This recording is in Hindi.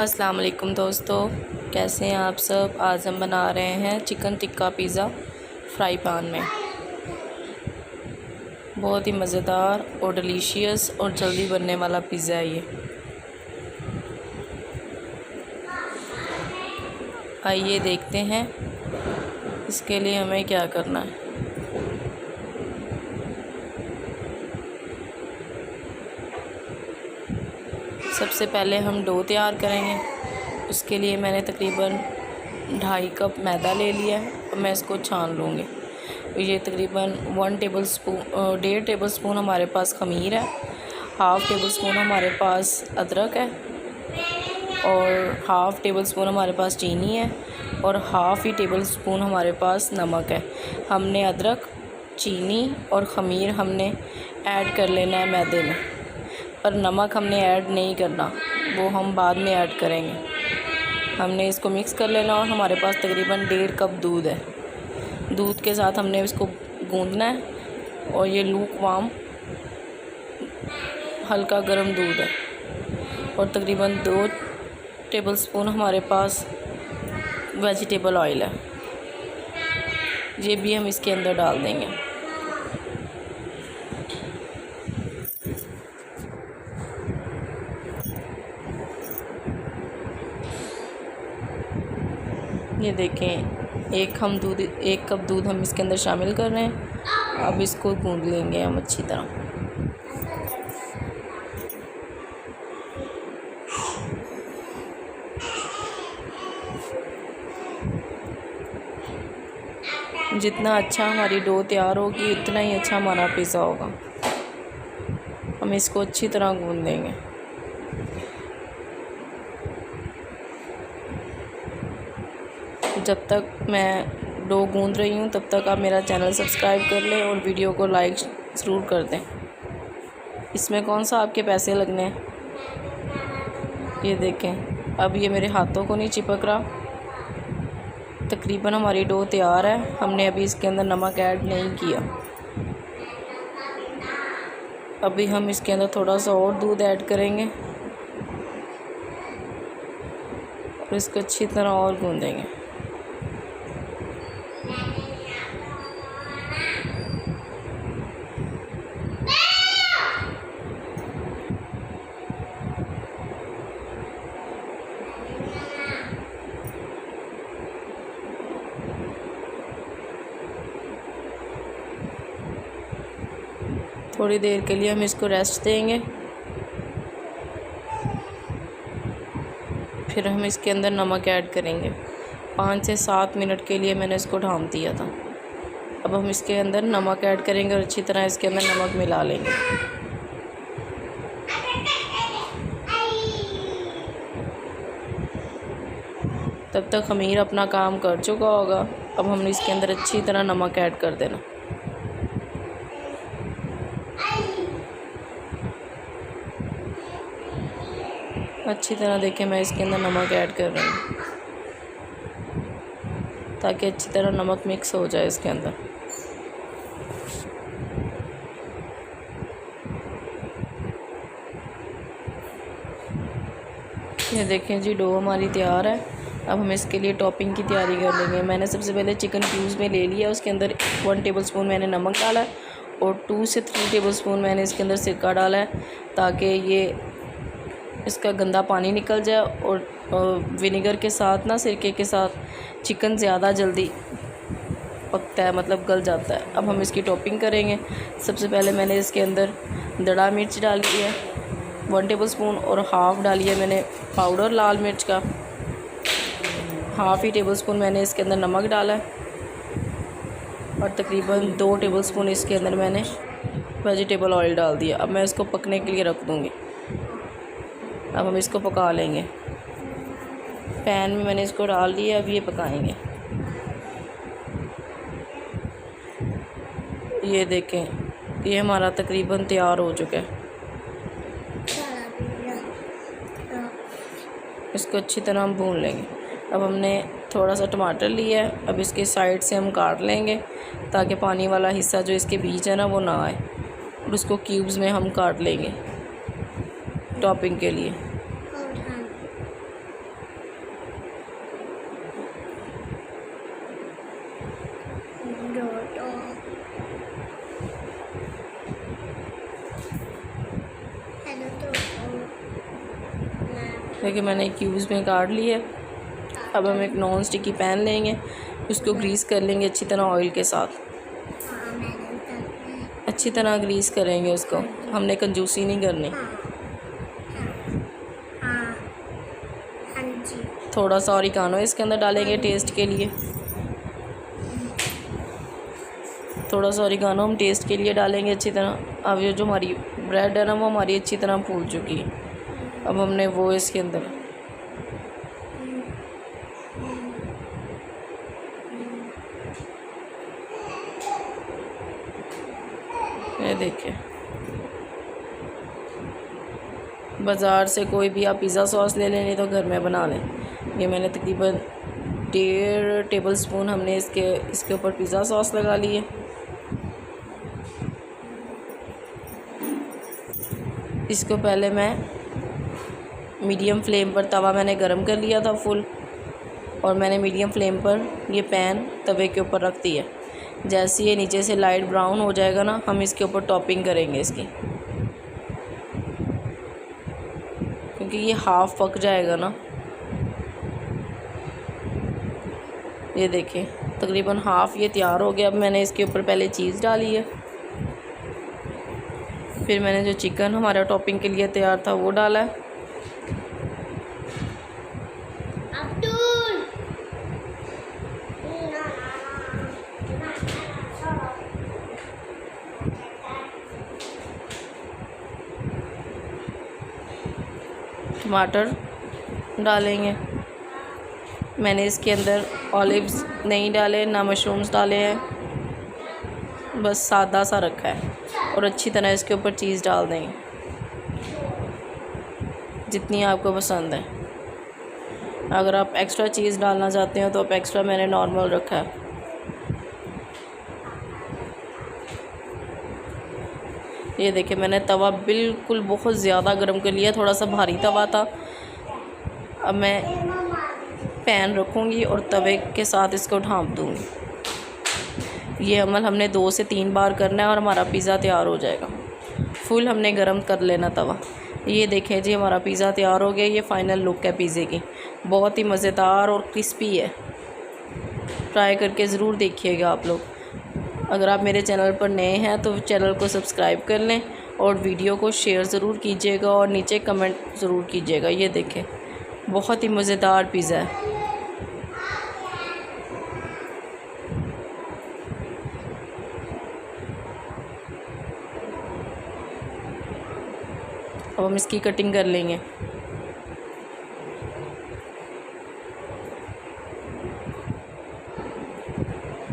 अस्सलाम वालेकुम दोस्तों, कैसे हैं आप सब। आज हम बना रहे हैं chicken tikka pizza fry pan में। बहुत ही मज़ेदार और डिलीशियस और जल्दी बनने वाला पिज़्ज़ा है ये। आइए देखते हैं इसके लिए हमें क्या करना है। सबसे पहले हम डो तैयार करेंगे। उसके लिए मैंने तकरीबन 2.5 कप मैदा ले लिया है और मैं इसको छान लूँगी। ये तकरीबन 1 टेबल स्पून हमारे पास ख़मीर है, 1/2 टेबल स्पून हमारे पास अदरक है और 1/2 टेबल स्पून हमारे पास चीनी है और 1/2 टेबल स्पून हमारे पास नमक है। हमने अदरक, चीनी और ख़मीर हमने ऐड कर लेना है मैदे में, पर नमक हमने ऐड नहीं करना, वो हम बाद में ऐड करेंगे। हमने इसको मिक्स कर लेना और हमारे पास तकरीबन 1.5 कप दूध है। दूध के साथ हमने इसको गूंदना है और ये लूक वार्म हल्का गर्म दूध है और तकरीबन 2 टेबल स्पून हमारे पास वेजिटेबल ऑयल है। ये भी हम इसके अंदर डाल देंगे। ये देखें, 1 कप दूध हम इसके अंदर शामिल कर रहे हैं। अब इसको गूंद लेंगे हम अच्छी तरह। जितना अच्छा हमारी डो तैयार होगी उतना ही अच्छा हमारा पिज़्ज़ा होगा। हम इसको अच्छी तरह गूंद देंगे। जब तक मैं डो गूंद रही हूँ तब तक आप मेरा चैनल सब्सक्राइब कर लें और वीडियो को लाइक ज़रूर कर दें। इसमें कौन सा आपके पैसे लगने हैं। ये देखें, अब ये मेरे हाथों को नहीं चिपक रहा। तकरीबन हमारी डो तैयार है। हमने अभी इसके अंदर नमक ऐड नहीं किया। अभी हम इसके अंदर थोड़ा सा और दूध ऐड करेंगे और इसको अच्छी तरह और गूंदेंगे। थोड़ी देर के लिए हम इसको रेस्ट देंगे। फिर हम इसके अंदर नमक ऐड करेंगे। 5 से 7 मिनट के लिए मैंने इसको ढाँप दिया था। अब हम इसके अंदर नमक ऐड करेंगे और अच्छी तरह इसके अंदर नमक मिला लेंगे। तब तक ख़मीर अपना काम कर चुका होगा। अब हमने इसके अंदर अच्छी तरह नमक ऐड कर देना। अच्छी तरह देखें, मैं इसके अंदर नमक ऐड कर रही हूँ ताकि अच्छी तरह नमक मिक्स हो जाए इसके अंदर। ये देखें जी, डो हमारी तैयार है। अब हम इसके लिए टॉपिंग की तैयारी कर लेंगे। मैंने सबसे पहले चिकन क्यूब्स में ले लिया। उसके अंदर 1 टेबल स्पून मैंने नमक डाला है और 2 से 3 टेबल स्पून मैंने इसके अंदर सिरका डाला है ताकि ये इसका गंदा पानी निकल जाए और विनेगर के साथ ना, सिरके के साथ चिकन ज़्यादा जल्दी पकता है, मतलब गल जाता है। अब हम इसकी टॉपिंग करेंगे। सबसे पहले मैंने इसके अंदर दड़ा मिर्च डाली है 1 टेबल स्पून और 1/2 डाली है मैंने पाउडर लाल मिर्च का। 1/2 टेबल स्पून मैंने इसके अंदर नमक डाला है और तकरीबन 2 टेबल स्पून इसके अंदर मैंने वेजिटेबल ऑयल डाल दिया। अब मैं इसको पकने के लिए रख दूँगी। अब हम इसको पका लेंगे। पैन में मैंने इसको डाल दिया। अब ये पकाएंगे। ये देखें, ये हमारा तकरीबन तैयार हो चुका है। इसको अच्छी तरह हम भून लेंगे। अब हमने थोड़ा सा टमाटर लिया है। अब इसके साइड से हम काट लेंगे ताकि पानी वाला हिस्सा जो इसके बीच है ना वो ना आए, और उसको क्यूब्स में हम काट लेंगे टॉपिंग के लिए। देखिए मैंने एक क्यूब्स में काट लिया है। अब हम एक नॉन स्टिकी पैन लेंगे, उसको ग्रीस कर लेंगे अच्छी तरह ऑयल के साथ। अच्छी तरह ग्रीस करेंगे उसको, हमने कंजूसी नहीं करनी। थोड़ा सा ऑरिगानो इसके अंदर डालेंगे टेस्ट के लिए। थोड़ा सा ऑरिगानो हम टेस्ट के लिए डालेंगे अच्छी तरह। अब ये जो हमारी ब्रेड है ना, वो हमारी अच्छी तरह फूल चुकी है। अब हमने वो इसके अंदर ये देखिए, बाज़ार से कोई भी आप पिज़्ज़ा सॉस ले लें, नहीं तो घर में बना लें। ये मैंने तकरीबन 1.5 टेबल स्पून हमने इसके ऊपर पिज़्ज़ा सॉस लगा ली है। इसको पहले मैं मीडियम फ्लेम पर, तवा मैंने गरम कर लिया था फुल, और मैंने मीडियम फ्लेम पर ये पैन तवे के ऊपर रख दिया। जैसे ये नीचे से लाइट ब्राउन हो जाएगा ना, हम इसके ऊपर टॉपिंग करेंगे इसकी, क्योंकि ये हाफ़ पक जाएगा ना। ये देखिए तकरीबन हाफ़ ये तैयार हो गया। अब मैंने इसके ऊपर पहले चीज़ डाली है, फिर मैंने जो चिकन हमारा टॉपिंग के लिए तैयार था वो डाला है। टमाटर डालेंगे। मैंने इसके अंदर ऑलिव्स नहीं डाले, ना मशरूम्स डाले हैं, बस सादा सा रखा है। और अच्छी तरह इसके ऊपर चीज़ डाल देंगे जितनी आपको पसंद है। अगर आप एक्स्ट्रा चीज़ डालना चाहते हो तो आप एक्स्ट्रा, मैंने नॉर्मल रखा है। ये देखिए मैंने तवा बिल्कुल बहुत ज़्यादा गर्म कर लिया, थोड़ा सा भारी तवा था। अब मैं पैन रखूँगी और तवे के साथ इसको ढाँप दूँगी। ये अमल हमने 2 से 3 बार करना है और हमारा पिज़्ज़ा तैयार हो जाएगा। फुल हमने गरम कर लेना तवा। ये देखें जी, हमारा पिज़्ज़ा तैयार हो गया। ये फ़ाइनल लुक है पिज़्ज़े की, बहुत ही मज़ेदार और क्रिस्पी है। ट्राई करके ज़रूर देखिएगा आप लोग। अगर आप मेरे चैनल पर नए हैं तो चैनल को सब्सक्राइब कर लें और वीडियो को शेयर ज़रूर कीजिएगा और नीचे कमेंट ज़रूर कीजिएगा। ये देखें बहुत ही मज़ेदार पिज़्ज़ा है। अब हम इसकी कटिंग कर लेंगे।